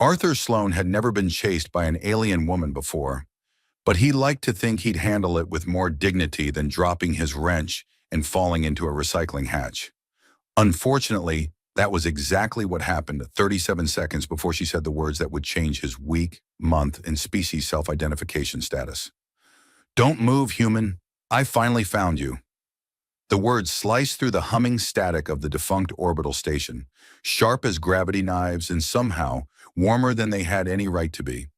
Arthur Sloane had never been chased by an alien woman before, but he liked to think he'd handle it with more dignity than dropping his wrench and falling into a recycling hatch. Unfortunately, that was exactly what happened 37 seconds before she said the words that would change his week, month, and species self-identification status. "Don't move, human. I finally found you." The words sliced through the humming static of the defunct orbital station, sharp as gravity knives and somehow warmer than they had any right to be.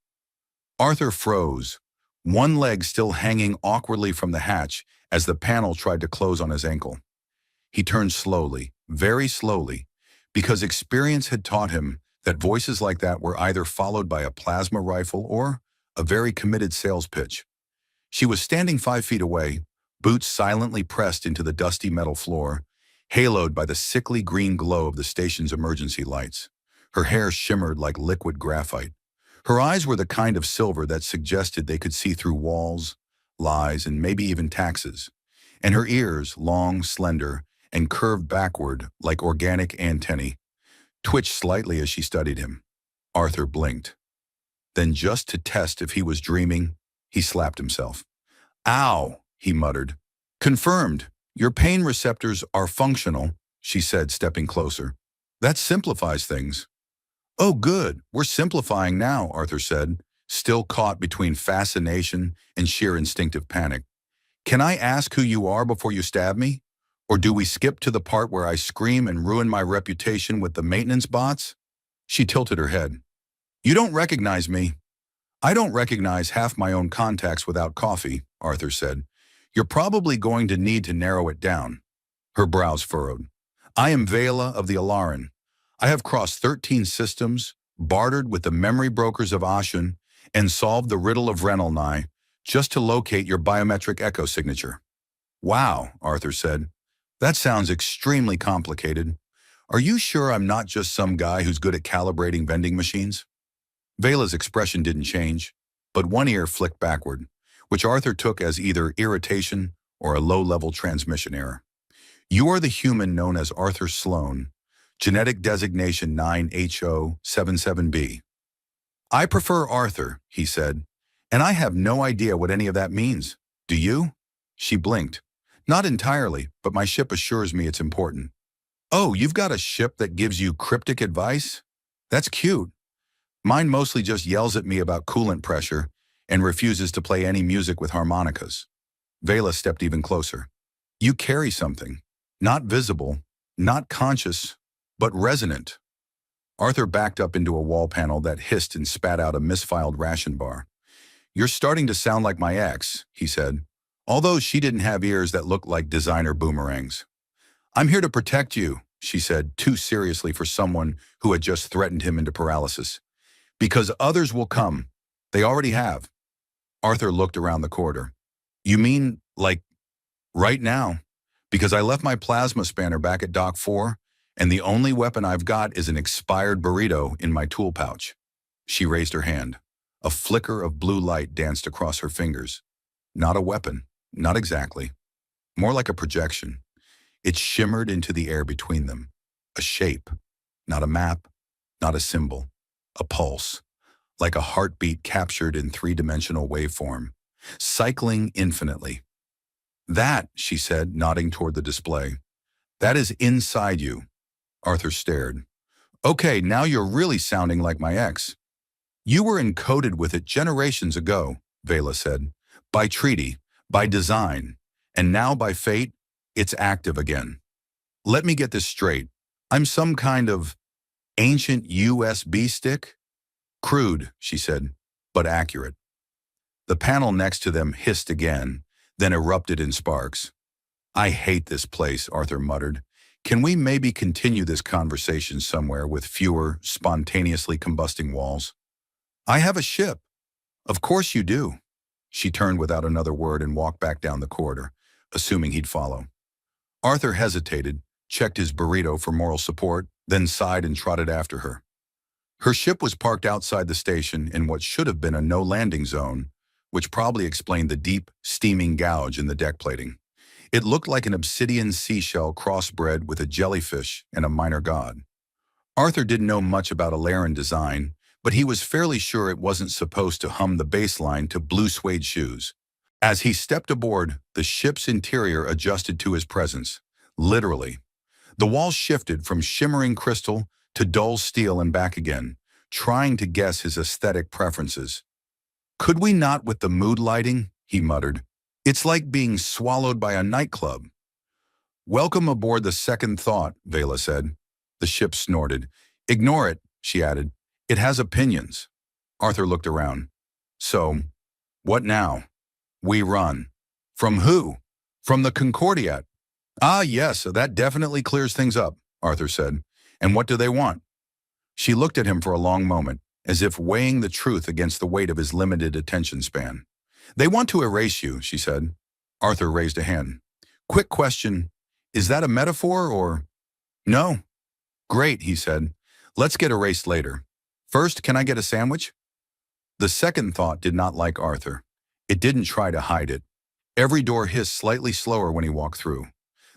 Arthur froze, one leg still hanging awkwardly from the hatch as the panel tried to close on his ankle. He turned slowly, very slowly, because experience had taught him that voices like that were either followed by a plasma rifle or a very committed sales pitch. She was standing 5 feet away, boots silently pressed into the dusty metal floor, haloed by the sickly green glow of the station's emergency lights. Her hair shimmered like liquid graphite. Her eyes were the kind of silver that suggested they could see through walls, lies, and maybe even taxes. And her ears, long, slender, and curved backward like organic antennae, twitched slightly as she studied him. Arthur blinked. Then, just to test if he was dreaming, he slapped himself. "Ow," he muttered. "Confirmed. Your pain receptors are functional," she said, stepping closer. "That simplifies things." "Oh, good. We're simplifying now," Arthur said, still caught between fascination and sheer instinctive panic. "Can I ask who you are before you stab me? Or do we skip to the part where I scream and ruin my reputation with the maintenance bots?" She tilted her head. "You don't recognize me." "I don't recognize half my own contacts without coffee," Arthur said. "You're probably going to need to narrow it down." Her brows furrowed. "I am Vela of the Alaran. I have crossed 13 systems, bartered with the memory brokers of Ashun, and solved the riddle of Renelnai just to locate your biometric echo signature." "Wow," Arthur said. "That sounds extremely complicated. Are you sure I'm not just some guy who's good at calibrating vending machines?" Vela's expression didn't change, but one ear flicked backward, which Arthur took as either irritation or a low-level transmission error. "You are the human known as Arthur Sloane, genetic designation 9HO77B. "I prefer Arthur," he said, "and I have no idea what any of that means. Do you?" She blinked. "Not entirely, but my ship assures me it's important." "Oh, you've got a ship that gives you cryptic advice? That's cute. Mine mostly just yells at me about coolant pressure and refuses to play any music with harmonicas." Vela stepped even closer. "You carry something. Not visible, not conscious, but resonant." Arthur backed up into a wall panel that hissed and spat out a misfiled ration bar. "You're starting to sound like my ex," he said, although she didn't have ears that looked like designer boomerangs. "I'm here to protect you," she said, too seriously for someone who had just threatened him into paralysis. "Because others will come. They already have." Arthur looked around the corridor. "You mean, like, right now? Because I left my plasma spanner back at Dock 4, and the only weapon I've got is an expired burrito in my tool pouch." She raised her hand. A flicker of blue light danced across her fingers. Not a weapon, not exactly. More like a projection. It shimmered into the air between them. A shape, not a map, not a symbol. A pulse, like a heartbeat captured in three-dimensional waveform, cycling infinitely. "That," she said, nodding toward the display, "that is inside you." Arthur stared. "Okay, now you're really sounding like my ex." "You were encoded with it generations ago," Vela said. "By treaty, by design, and now by fate, it's active again. Let me get this straight. I'm some kind of ancient USB stick?" "Crude," she said, "but accurate." The panel next to them hissed again, then erupted in sparks. "I hate this place," Arthur muttered. "Can we maybe continue this conversation somewhere with fewer, spontaneously combusting walls?" "I have a ship." "Of course you do." She turned without another word and walked back down the corridor, assuming he'd follow. Arthur hesitated, checked his burrito for moral support, then sighed and trotted after her. Her ship was parked outside the station in what should have been a no-landing zone, which probably explained the deep, steaming gouge in the deck plating. It looked like an obsidian seashell crossbred with a jellyfish and a minor god. Arthur didn't know much about Alaran design, but he was fairly sure it wasn't supposed to hum the bass line to blue suede shoes. As he stepped aboard, the ship's interior adjusted to his presence. Literally. The walls shifted from shimmering crystal to dull steel and back again, trying to guess his aesthetic preferences. "Could we not with the mood lighting?" he muttered. "It's like being swallowed by a nightclub." "Welcome aboard the Second Thought," Vela said. The ship snorted. "Ignore it," she added. "It has opinions." Arthur looked around. "So, what now?" "We run." "From who?" "From the Concordiat." "Ah, yes, that definitely clears things up," Arthur said. "And what do they want?" She looked at him for a long moment, as if weighing the truth against the weight of his limited attention span. "They want to erase you," she said. Arthur raised a hand. "Quick question. Is that a metaphor or—" "No." "Great," he said. "Let's get erased later. First, can I get a sandwich?" The Second Thought did not like Arthur. It didn't try to hide it. Every door hissed slightly slower when he walked through.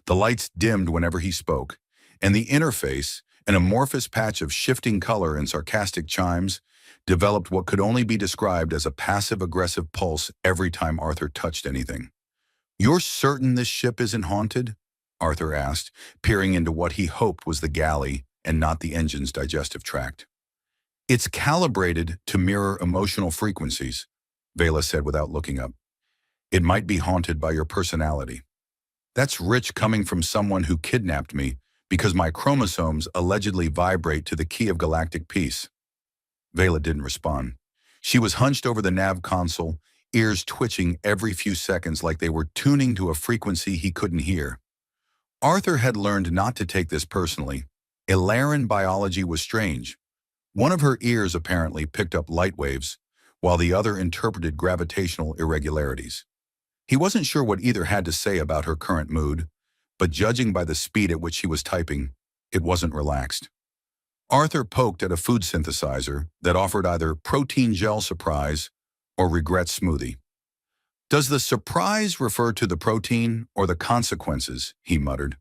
The lights dimmed whenever he spoke, and the interface, an amorphous patch of shifting color and sarcastic chimes, developed what could only be described as a passive-aggressive pulse every time Arthur touched anything. "You're certain this ship isn't haunted?" Arthur asked, peering into what he hoped was the galley and not the engine's digestive tract. "It's calibrated to mirror emotional frequencies," Vela said without looking up. "It might be haunted by your personality." "That's rich coming from someone who kidnapped me because my chromosomes allegedly vibrate to the key of galactic peace." Vela didn't respond. She was hunched over the nav console, ears twitching every few seconds like they were tuning to a frequency he couldn't hear. Arthur had learned not to take this personally. Ilaran biology was strange. One of her ears apparently picked up light waves, while the other interpreted gravitational irregularities. He wasn't sure what either had to say about her current mood, but judging by the speed at which she was typing, it wasn't relaxed. Arthur poked at a food synthesizer that offered either protein gel surprise or regret smoothie. "Does the surprise refer to the protein or the consequences?" he muttered.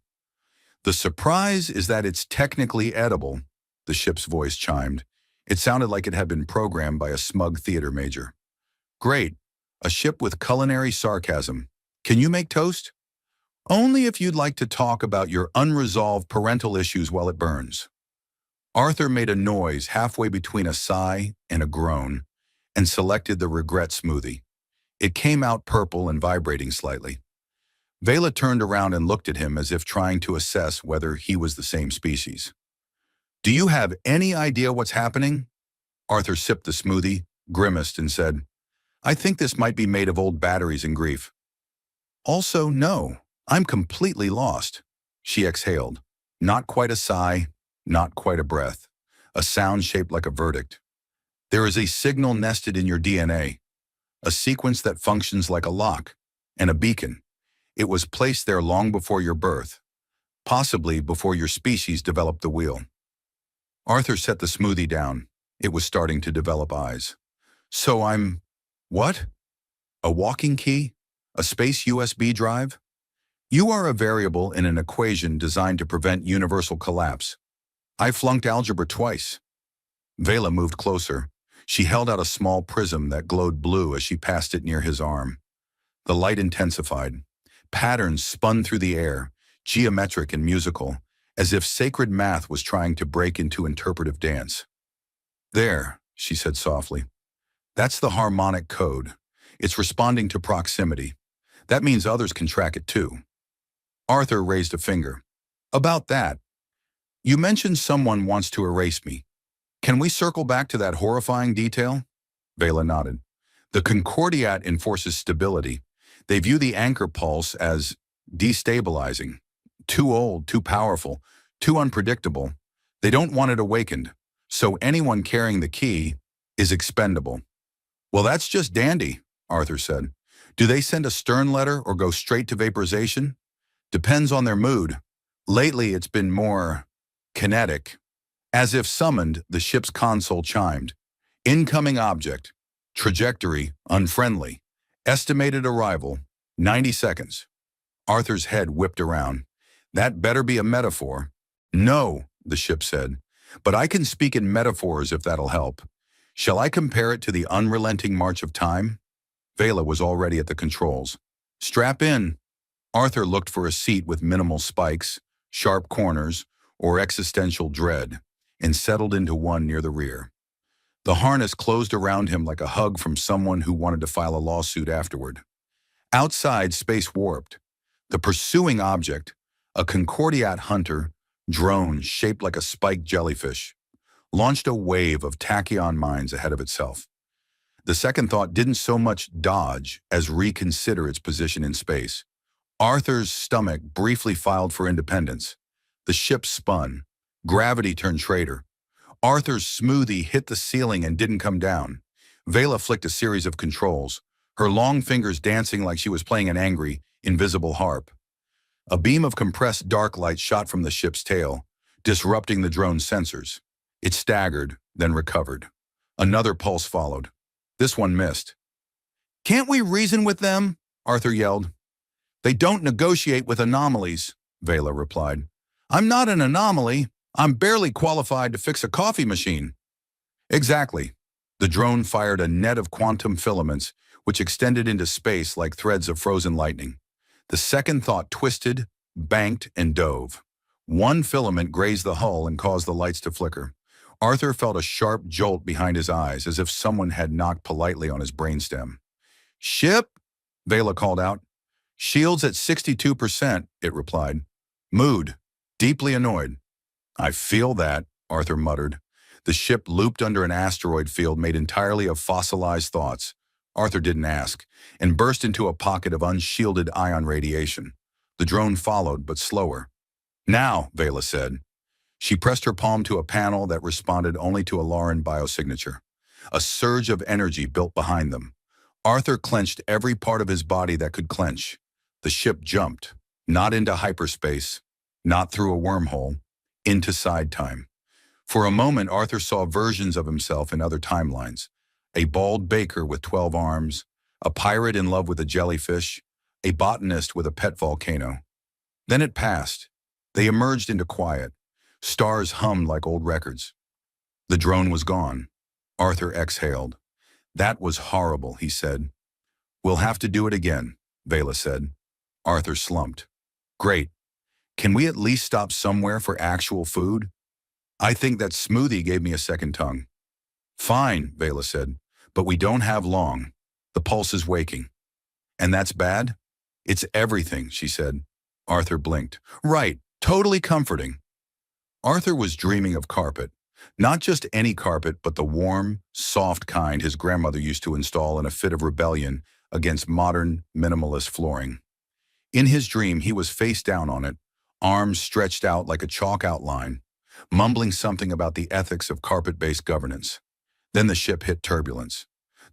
"The surprise is that it's technically edible," the ship's voice chimed. It sounded like it had been programmed by a smug theater major. "Great. A ship with culinary sarcasm. Can you make toast?" "Only if you'd like to talk about your unresolved parental issues while it burns." Arthur made a noise halfway between a sigh and a groan and selected the regret smoothie. It came out purple and vibrating slightly. Vela turned around and looked at him as if trying to assess whether he was the same species. "Do you have any idea what's happening?" Arthur sipped the smoothie, grimaced, and said, "I think this might be made of old batteries and grief." "Also, no, I'm completely lost." She exhaled. Not quite a sigh, not quite a breath. A sound shaped like a verdict. "There is a signal nested in your DNA. A sequence that functions like a lock and a beacon. It was placed there long before your birth, possibly before your species developed the wheel." Arthur set the smoothie down. It was starting to develop eyes. "So I'm... what? A walking key? A space USB drive? You are a variable in an equation designed to prevent universal collapse. I flunked algebra twice." Vela moved closer. She held out a small prism that glowed blue as she passed it near his arm. The light intensified. Patterns spun through the air, geometric and musical, as if sacred math was trying to break into interpretive dance. "There," she said softly. "That's the harmonic code. It's responding to proximity. That means others can track it too." Arthur raised a finger. "About that. You mentioned someone wants to erase me. Can we circle back to that horrifying detail?" Vela nodded. "The Concordiat enforces stability. They view the anchor pulse as destabilizing. Too old, too powerful, too unpredictable. They don't want it awakened, so anyone carrying the key is expendable." "Well, that's just dandy," Arthur said. "Do they send a stern letter or go straight to vaporization?" "Depends on their mood. Lately, it's been more kinetic." As if summoned, the ship's console chimed. "Incoming object. Trajectory unfriendly. Estimated arrival 90 seconds. Arthur's head whipped around. "That better be a metaphor." "No," the ship said, "but I can speak in metaphors if that'll help. Shall I compare it to the unrelenting march of time? Vela was already at the controls. Strap in. Arthur looked for a seat with minimal spikes, sharp corners, or existential dread, and settled into one near the rear. The harness closed around him like a hug from someone who wanted to file a lawsuit afterward. Outside, space warped. The pursuing object, a Concordiat hunter, drone shaped like a spiked jellyfish, launched a wave of tachyon mines ahead of itself. The second thought didn't so much dodge as reconsider its position in space. Arthur's stomach briefly filed for independence. The ship spun. Gravity turned traitor. Arthur's smoothie hit the ceiling and didn't come down. Vela flicked a series of controls, her long fingers dancing like she was playing an angry, invisible harp. A beam of compressed dark light shot from the ship's tail, disrupting the drone's sensors. It staggered, then recovered. Another pulse followed. This one missed. "Can't we reason with them?" Arthur yelled. "They don't negotiate with anomalies," Vela replied. "I'm not an anomaly. I'm barely qualified to fix a coffee machine." Exactly. The drone fired a net of quantum filaments, which extended into space like threads of frozen lightning. The second thought twisted, banked, and dove. One filament grazed the hull and caused the lights to flicker. Arthur felt a sharp jolt behind his eyes, as if someone had knocked politely on his brainstem. "Ship?" Vela called out. "Shields at 62%, it replied. Mood, deeply annoyed. "I feel that," Arthur muttered. The ship looped under an asteroid field made entirely of fossilized thoughts. Arthur didn't ask, and burst into a pocket of unshielded ion radiation. The drone followed, but slower. "Now," Vela said. She pressed her palm to a panel that responded only to a Lauren biosignature. A surge of energy built behind them. Arthur clenched every part of his body that could clench. The ship jumped, not into hyperspace, not through a wormhole, into side time. For a moment, Arthur saw versions of himself in other timelines. A bald baker with 12 arms, a pirate in love with a jellyfish, a botanist with a pet volcano. Then it passed. They emerged into quiet. Stars hummed like old records. The drone was gone. Arthur exhaled. "That was horrible," he said. "We'll have to do it again," Vela said. Arthur slumped. "Great. Can we at least stop somewhere for actual food? I think that smoothie gave me a second tongue." "Fine," Vela said, "but we don't have long. The pulse is waking." "And that's bad?" "It's everything," she said. Arthur blinked. "Right, totally comforting." Arthur was dreaming of carpet. Not just any carpet, but the warm, soft kind his grandmother used to install in a fit of rebellion against modern, minimalist flooring. In his dream, he was face down on it, arms stretched out like a chalk outline, mumbling something about the ethics of carpet-based governance. Then the ship hit turbulence.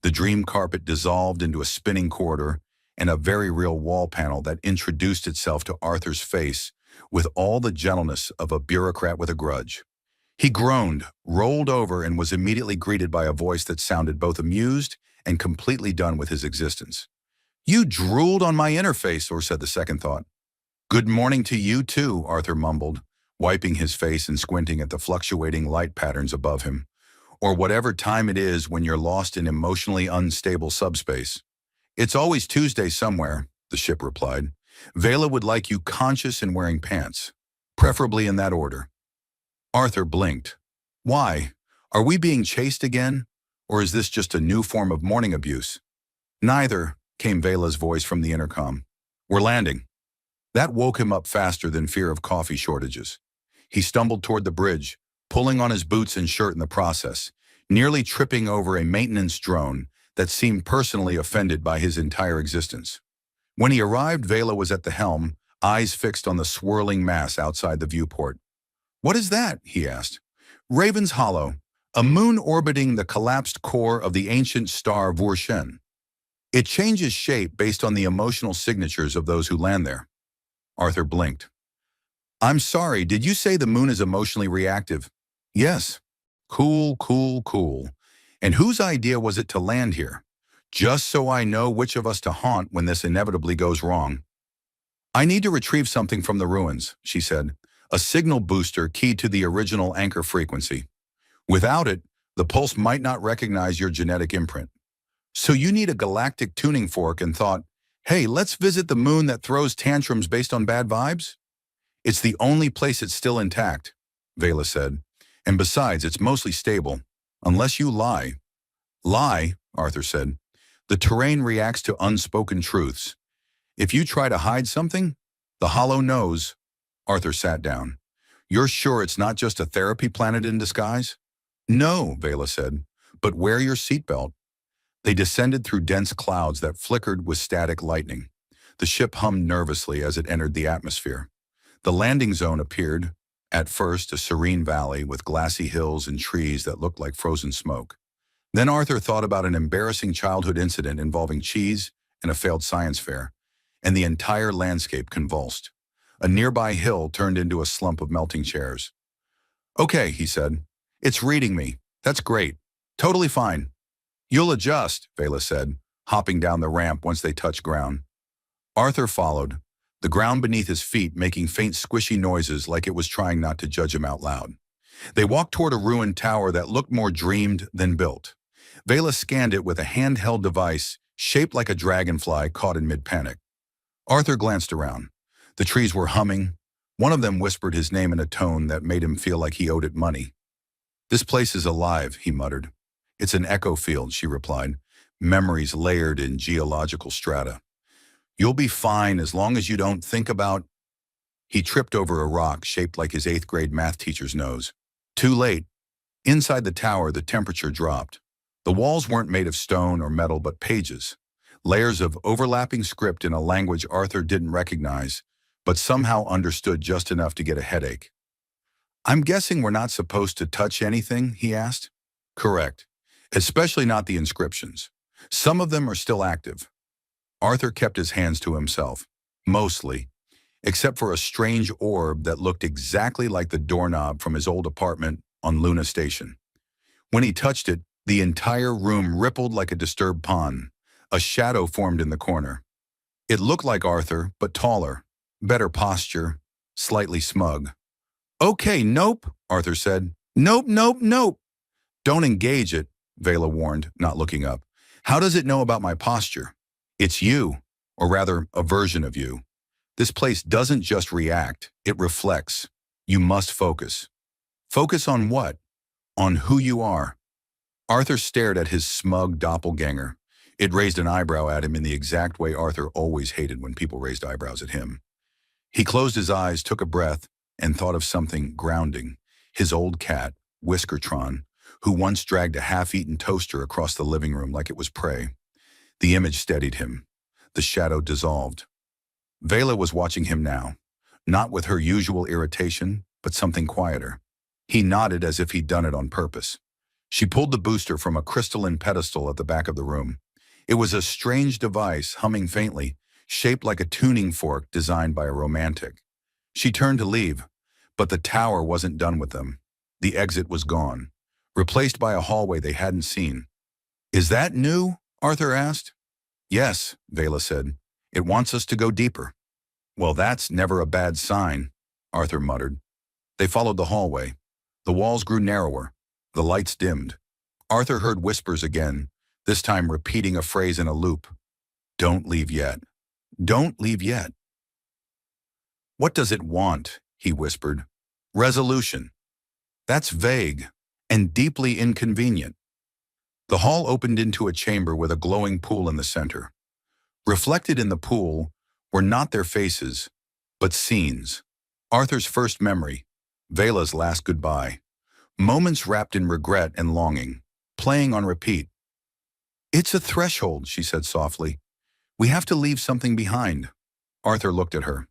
The dream carpet dissolved into a spinning corridor and a very real wall panel that introduced itself to Arthur's face with all the gentleness of a bureaucrat with a grudge. He groaned, rolled over, and was immediately greeted by a voice that sounded both amused and completely done with his existence. "You drooled on my interface," or said the second thought. "Good morning to you too," Arthur mumbled, wiping his face and squinting at the fluctuating light patterns above him. "Or whatever time it is when you're lost in emotionally unstable subspace." "It's always Tuesday somewhere," the ship replied. "Vela would like you conscious and wearing pants, preferably in that order." Arthur blinked. "Why? Are we being chased again? Or is this just a new form of morning abuse?" "Neither," came Vela's voice from the intercom. "We're landing." That woke him up faster than fear of coffee shortages. He stumbled toward the bridge, pulling on his boots and shirt in the process, nearly tripping over a maintenance drone that seemed personally offended by his entire existence. When he arrived, Vela was at the helm, eyes fixed on the swirling mass outside the viewport. "What is that?" he asked. "Raven's Hollow, a moon orbiting the collapsed core of the ancient star Vorshen. It changes shape based on the emotional signatures of those who land there." Arthur blinked. "I'm sorry, did you say the moon is emotionally reactive?" "Yes." "Cool, cool, cool. And whose idea was it to land here? Just so I know which of us to haunt when this inevitably goes wrong." "I need to retrieve something from the ruins," she said. "A signal booster keyed to the original anchor frequency. Without it, The pulse might not recognize your genetic imprint. So you need a galactic tuning fork and thought, hey, let's visit the moon that throws tantrums based on bad vibes? It's the only place it's still intact, Vela said. And besides, it's mostly stable. Unless you lie. Lie, Arthur said. The terrain reacts to unspoken truths. If you try to hide something, the hollow knows. Arthur sat down. You're sure it's not just a therapy planet in disguise? No, Vela said, but wear your seatbelt. They descended through dense clouds that flickered with static lightning. The ship hummed nervously as it entered the atmosphere. The landing zone appeared, at first a serene valley with glassy hills and trees that looked like frozen smoke. Then Arthur thought about an embarrassing childhood incident involving cheese and a failed science fair, and the entire landscape convulsed. A nearby hill turned into a slump of melting chairs. Okay, he said. It's reading me. That's great. Totally fine. You'll adjust, Vela said, hopping down the ramp once they touched ground. Arthur followed, the ground beneath his feet making faint squishy noises like it was trying not to judge him out loud. They walked toward a ruined tower that looked more dreamed than built. Vela scanned it with a handheld device shaped like a dragonfly caught in mid-panic. Arthur glanced around. The trees were humming. One of them whispered his name in a tone that made him feel like he owed it money. This place is alive, he muttered. It's an echo field, she replied, memories layered in geological strata. You'll be fine as long as you don't think about... He tripped over a rock shaped like his 8th grade math teacher's nose. Too late. Inside the tower, the temperature dropped. The walls weren't made of stone or metal but pages, layers of overlapping script in a language Arthur didn't recognize, but somehow understood just enough to get a headache. I'm guessing we're not supposed to touch anything, he asked. Correct. Especially not the inscriptions. Some of them are still active. Arthur kept his hands to himself, mostly, except for a strange orb that looked exactly like the doorknob from his old apartment on Luna Station. When he touched it, the entire room rippled like a disturbed pond. A shadow formed in the corner. It looked like Arthur, but taller, better posture, slightly smug. Okay, nope, Arthur said. Nope, nope, nope. Don't engage it, Vela warned, not looking up. How does it know about my posture? It's you, or rather, a version of you. This place doesn't just react, it reflects. You must focus. Focus on what? On who you are. Arthur stared at his smug doppelganger. It raised an eyebrow at him in the exact way Arthur always hated when people raised eyebrows at him. He closed his eyes, took a breath, and thought of something grounding. His old cat, Whiskertron, who once dragged a half-eaten toaster across the living room like it was prey. The image steadied him. The shadow dissolved. Vela was watching him now, not with her usual irritation, but something quieter. He nodded as if he'd done it on purpose. She pulled the booster from a crystalline pedestal at the back of the room. It was a strange device, humming faintly, shaped like a tuning fork designed by a romantic. She turned to leave, but the tower wasn't done with them. The exit was gone, replaced by a hallway they hadn't seen. Is that new? Arthur asked. Yes, Vela said. It wants us to go deeper. Well, that's never a bad sign, Arthur muttered. They followed the hallway. The walls grew narrower. The lights dimmed. Arthur heard whispers again, this time repeating a phrase in a loop. Don't leave yet. Don't leave yet. What does it want? He whispered. Resolution. That's vague and deeply inconvenient. The hall opened into a chamber with a glowing pool in the center. Reflected in the pool were not their faces, but scenes. Arthur's first memory, Vela's last goodbye. Moments wrapped in regret and longing, playing on repeat. It's a threshold, she said softly. We have to leave something behind. Arthur looked at her.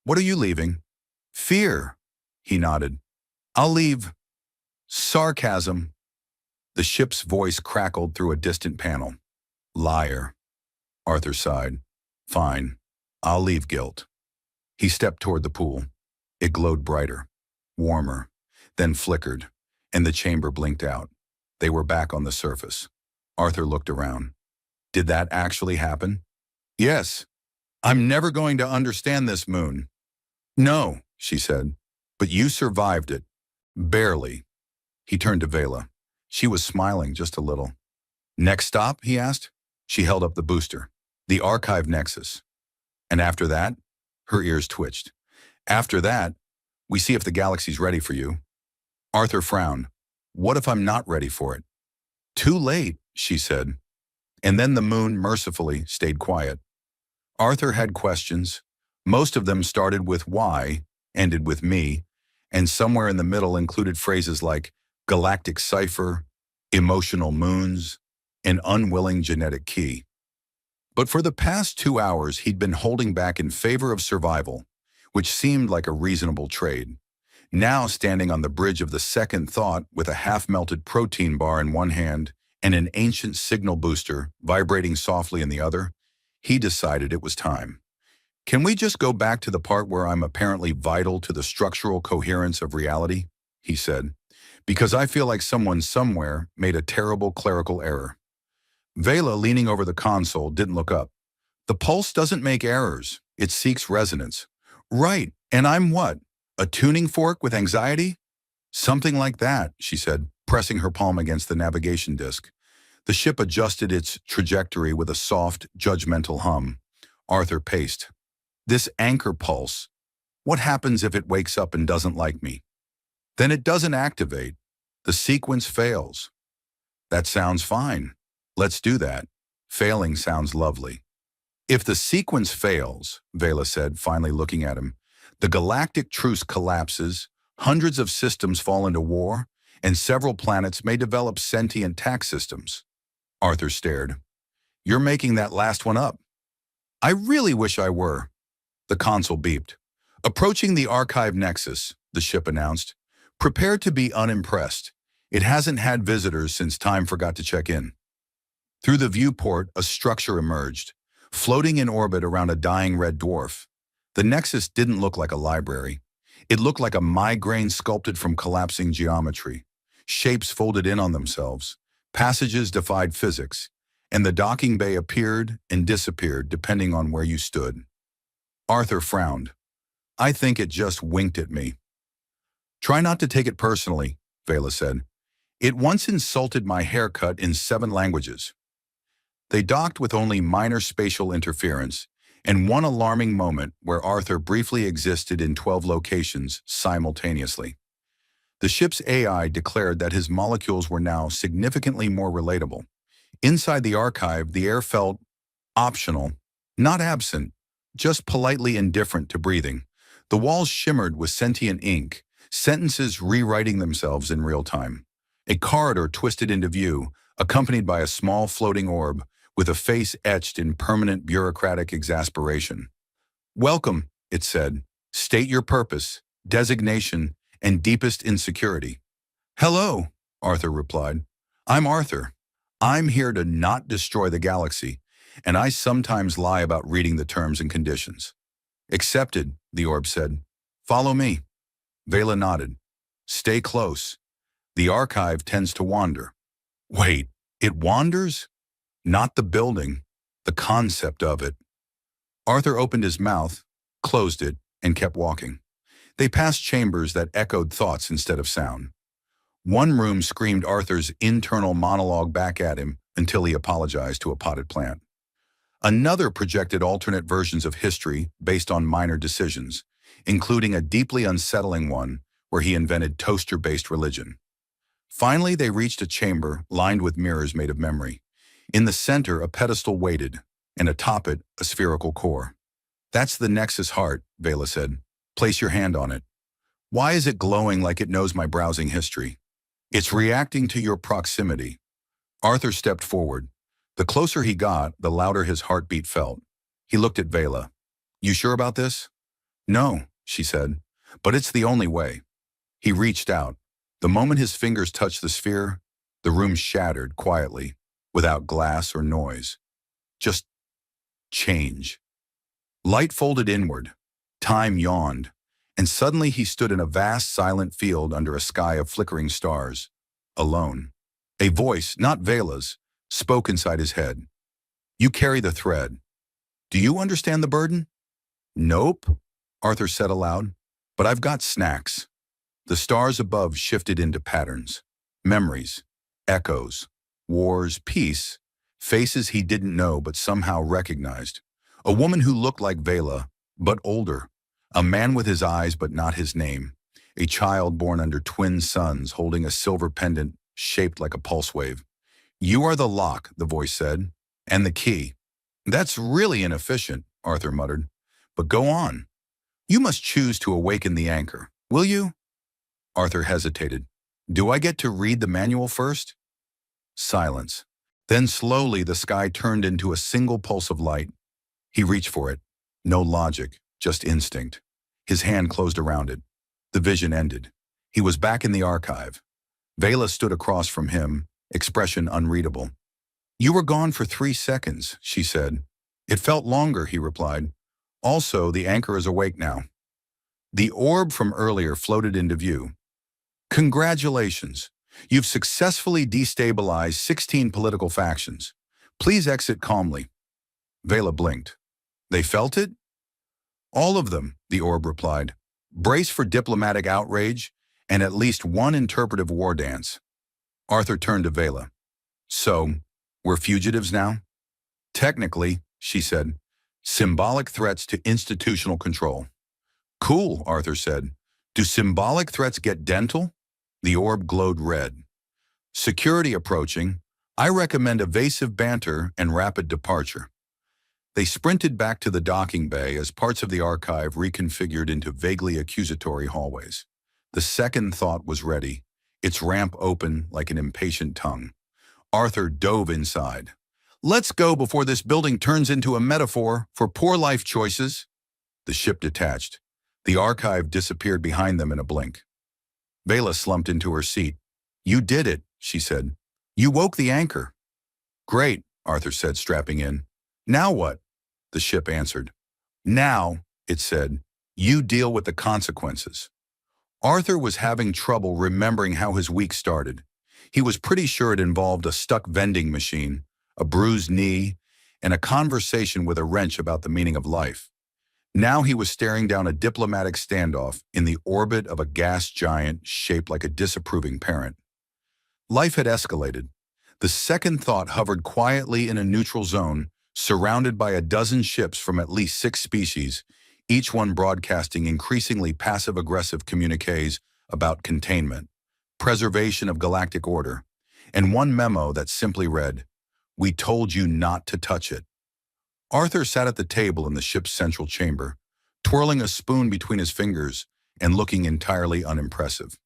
What are you leaving? Fear, he nodded. I'll leave sarcasm. The ship's voice crackled through a distant panel. Liar. Arthur sighed. Fine. I'll leave guilt. He stepped toward the pool. It glowed brighter, warmer, then flickered, and the chamber blinked out. They were back on the surface. Arthur looked around. Did that actually happen? Yes. I'm never going to understand this moon. No, she said, but you survived it. Barely. He turned to Vela. She was smiling just a little. Next stop, he asked. She held up the booster. The archive nexus. And after that? Her ears twitched. After that, we see if the galaxy's ready for you. Arthur frowned. What if I'm not ready for it? Too late, she said. And then the moon mercifully stayed quiet. Arthur had questions. Most of them started with why, ended with me, and somewhere in the middle included phrases like galactic cipher, emotional moons, an unwilling genetic key. But for the past 2 hours, he'd been holding back in favor of survival, which seemed like a reasonable trade. Now, standing on the bridge of the second thought with a half-melted protein bar in one hand and an ancient signal booster vibrating softly in the other, he decided it was time. Can we just go back to the part where I'm apparently vital to the structural coherence of reality? He said, because I feel like someone somewhere made a terrible clerical error. Vela, leaning over the console, didn't look up. The pulse doesn't make errors. It seeks resonance. Right, and I'm what? A tuning fork with anxiety? Something like that, she said, pressing her palm against the navigation disc. The ship adjusted its trajectory with a soft, judgmental hum. Arthur paced. This anchor pulse, what happens if it wakes up and doesn't like me? Then it doesn't activate. The sequence fails. That sounds fine. Let's do that. Failing sounds lovely. If the sequence fails, Vela said, finally looking at him, the galactic truce collapses, hundreds of systems fall into war, and several planets may develop sentient tax systems. Arthur stared. You're making that last one up. I really wish I were. The console beeped. Approaching the archive nexus, the ship announced. Prepare to be unimpressed. It hasn't had visitors since time forgot to check in. Through the viewport, a structure emerged, floating in orbit around a dying red dwarf. The nexus didn't look like a library. It looked like a migraine sculpted from collapsing geometry. Shapes folded in on themselves. Passages defied physics. And the docking bay appeared and disappeared depending on where you stood. Arthur frowned. I think it just winked at me. Try not to take it personally, Vela said. It once insulted my haircut in 7 languages. They docked with only minor spatial interference, and one alarming moment where Arthur briefly existed in 12 locations simultaneously. The ship's AI declared that his molecules were now significantly more relatable. Inside the archive, the air felt optional, not absent, just politely indifferent to breathing. The walls shimmered with sentient ink, sentences rewriting themselves in real time. A corridor twisted into view, accompanied by a small floating orb, with a face etched in permanent bureaucratic exasperation. Welcome, it said. State your purpose, designation, and deepest insecurity. Hello, Arthur replied. I'm Arthur. I'm here to not destroy the galaxy, and I sometimes lie about reading the terms and conditions. Accepted, the orb said. Follow me. Vela nodded. Stay close. The archive tends to wander. Wait, it wanders? Not the building, the concept of it. Arthur opened his mouth, closed it, and kept walking. They passed chambers that echoed thoughts instead of sound. One room screamed Arthur's internal monologue back at him until he apologized to a potted plant. Another projected alternate versions of history based on minor decisions, including a deeply unsettling one where he invented toaster-based religion. Finally, they reached a chamber lined with mirrors made of memory. In the center, a pedestal waited, and atop it, a spherical core. That's the Nexus heart, Vela said. Place your hand on it. Why is it glowing like it knows my browsing history? It's reacting to your proximity. Arthur stepped forward. The closer he got, the louder his heartbeat felt. He looked at Vela. You sure about this? No, she said, but it's the only way. He reached out. The moment his fingers touched the sphere, the room shattered quietly, without glass or noise. Just change. Light folded inward. Time yawned. And suddenly he stood in a vast, silent field under a sky of flickering stars. Alone. A voice, not Vela's, spoke inside his head. You carry the thread. Do you understand the burden? Nope, Arthur said aloud. But I've got snacks. The stars above shifted into patterns. Memories. Echoes. Wars, peace. Faces he didn't know but somehow recognized. A woman who looked like Vela, but older. A man with his eyes but not his name. A child born under twin suns holding a silver pendant shaped like a pulse wave. "You are the lock," the voice said, "and the key." "That's really inefficient," Arthur muttered. "But go on. You must choose to awaken the anchor. Will you?" Arthur hesitated. "Do I get to read the manual first?" Silence. Then slowly the sky turned into a single pulse of light. He reached for it. No logic, just instinct. His hand closed around it. The vision ended. He was back in the archive. Vela stood across from him, expression unreadable. "You were gone for 3 seconds," she said. "It felt longer," he replied. "Also, the anchor is awake now." The orb from earlier floated into view. "Congratulations. You've successfully destabilized 16 political factions. Please exit calmly." Vela blinked. "They felt it?" "All of them," the orb replied. "Brace for diplomatic outrage and at least one interpretive war dance." Arthur turned to Vela. "So, we're fugitives now?" "Technically," she said. "Symbolic threats to institutional control." "Cool," Arthur said. "Do symbolic threats get dental?" The orb glowed red. "Security approaching. I recommend evasive banter and rapid departure." They sprinted back to the docking bay as parts of the archive reconfigured into vaguely accusatory hallways. The second thought was ready, its ramp open like an impatient tongue. Arthur dove inside. "Let's go before this building turns into a metaphor for poor life choices." The ship detached. The archive disappeared behind them in a blink. Vela slumped into her seat. "You did it," she said. "You woke the anchor." "Great," Arthur said, strapping in. "Now what?" The ship answered. "Now," it said, "you deal with the consequences." Arthur was having trouble remembering how his week started. He was pretty sure it involved a stuck vending machine, a bruised knee, and a conversation with a wrench about the meaning of life. Now he was staring down a diplomatic standoff in the orbit of a gas giant shaped like a disapproving parent. Life had escalated. The second thought hovered quietly in a neutral zone, surrounded by a dozen ships from at least 6 species, each one broadcasting increasingly passive-aggressive communiques about containment, preservation of galactic order, and one memo that simply read, "We told you not to touch it." Arthur sat at the table in the ship's central chamber, twirling a spoon between his fingers and looking entirely unimpressive.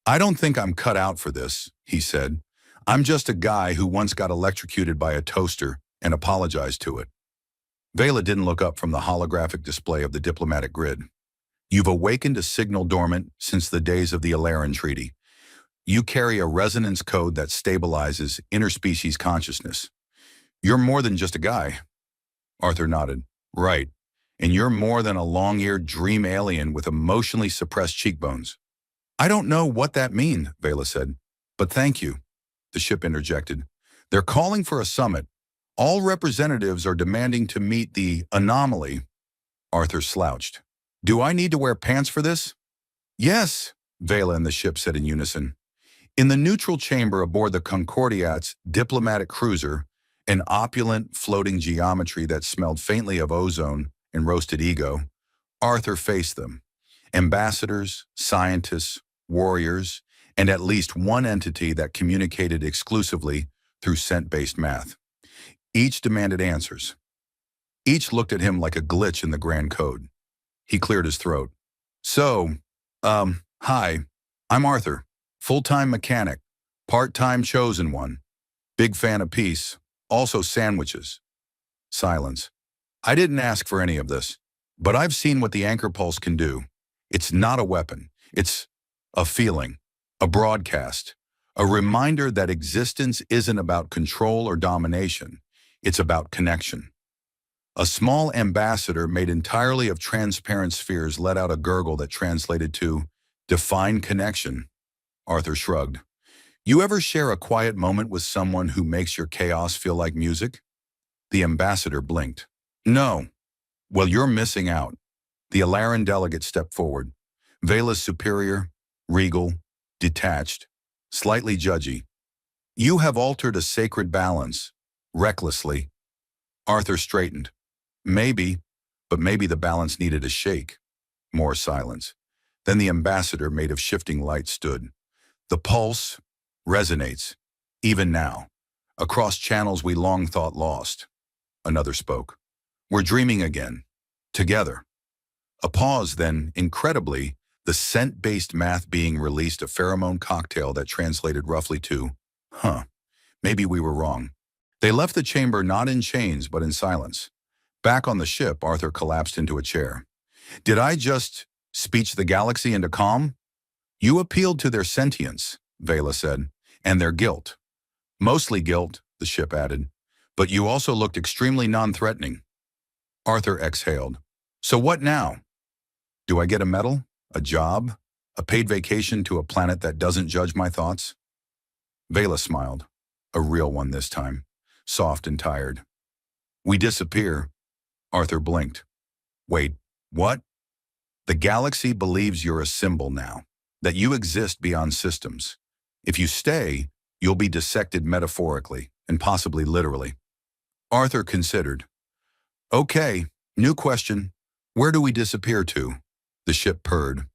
"I don't think I'm cut out for this," he said. "I'm just a guy who once got electrocuted by a toaster and apologized to it." Vela didn't look up from the holographic display of the diplomatic grid. "You've awakened a signal dormant since the days of the Alaran Treaty. You carry a resonance code that stabilizes interspecies consciousness. You're more than just a guy." Arthur nodded. "Right. And you're more than a long-eared dream alien with emotionally suppressed cheekbones." "I don't know what that means," Vela said. "But thank you." The ship interjected. "They're calling for a summit. All representatives are demanding to meet the anomaly." Arthur slouched. "Do I need to wear pants for this?" "Yes," Vela and the ship said in unison. In the neutral chamber aboard the Concordiat's diplomatic cruiser, an opulent, floating geometry that smelled faintly of ozone and roasted ego, Arthur faced them. Ambassadors, scientists, warriors, and at least one entity that communicated exclusively through scent-based math. Each demanded answers. Each looked at him like a glitch in the grand code. He cleared his throat. "So, hi, I'm Arthur, full-time mechanic, part-time chosen one, big fan of peace, also sandwiches." Silence. "I didn't ask for any of this, but I've seen what the anchor pulse can do. It's not a weapon. It's a feeling, a broadcast, a reminder that existence isn't about control or domination. It's about connection." A small ambassador made entirely of transparent spheres let out a gurgle that translated to, "Define connection." Arthur shrugged. "You ever share a quiet moment with someone who makes your chaos feel like music?" The ambassador blinked. "No." "Well, you're missing out." The Alaran delegate stepped forward. Vela's superior, regal, detached, slightly judgy. You have altered a sacred balance. Recklessly. Arthur straightened. Maybe, but maybe the balance needed a shake. More silence. Then the ambassador made of shifting light stood. The pulse resonates, even now, across channels we long thought lost. Another spoke. We're dreaming again. Together. A pause, then, incredibly, the scent-based math being released a pheromone cocktail that translated roughly to, maybe we were wrong. They left the chamber not in chains, but in silence. Back on the ship, Arthur collapsed into a chair. Did I just speech the galaxy into calm? You appealed to their sentience, Vela said, and their guilt. Mostly guilt, the ship added, but you also looked extremely non-threatening. Arthur exhaled. So what now? Do I get a medal? A job? A paid vacation to a planet that doesn't judge my thoughts? Vela smiled. A real one this time. Soft and tired. We disappear. Arthur blinked. Wait, what? The galaxy believes you're a symbol now, that you exist beyond systems. If you stay, you'll be dissected metaphorically and possibly literally. Arthur considered. Okay, new question. Where do we disappear to? The ship purred.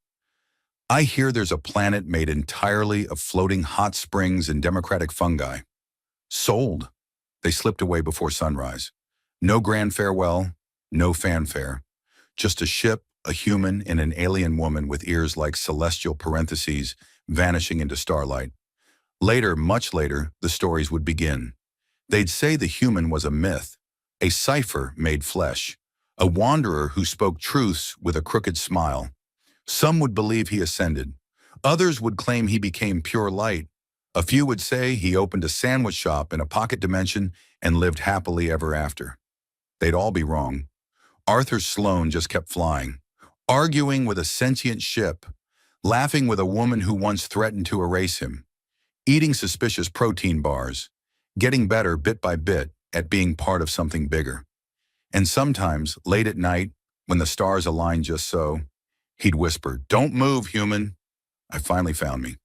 I hear there's a planet made entirely of floating hot springs and democratic fungi. Sold. They slipped away before sunrise. No grand farewell, no fanfare. Just a ship, a human, and an alien woman with ears like celestial parentheses vanishing into starlight. Later, much later, the stories would begin. They'd say the human was a myth, a cipher made flesh, a wanderer who spoke truths with a crooked smile. Some would believe he ascended. Others would claim he became pure light. A few would say he opened a sandwich shop in a pocket dimension and lived happily ever after. They'd all be wrong. Arthur Sloane just kept flying, arguing with a sentient ship, laughing with a woman who once threatened to erase him, eating suspicious protein bars, getting better bit by bit at being part of something bigger. And sometimes, late at night, when the stars aligned just so, he'd whisper, "Don't move, human." I finally found me.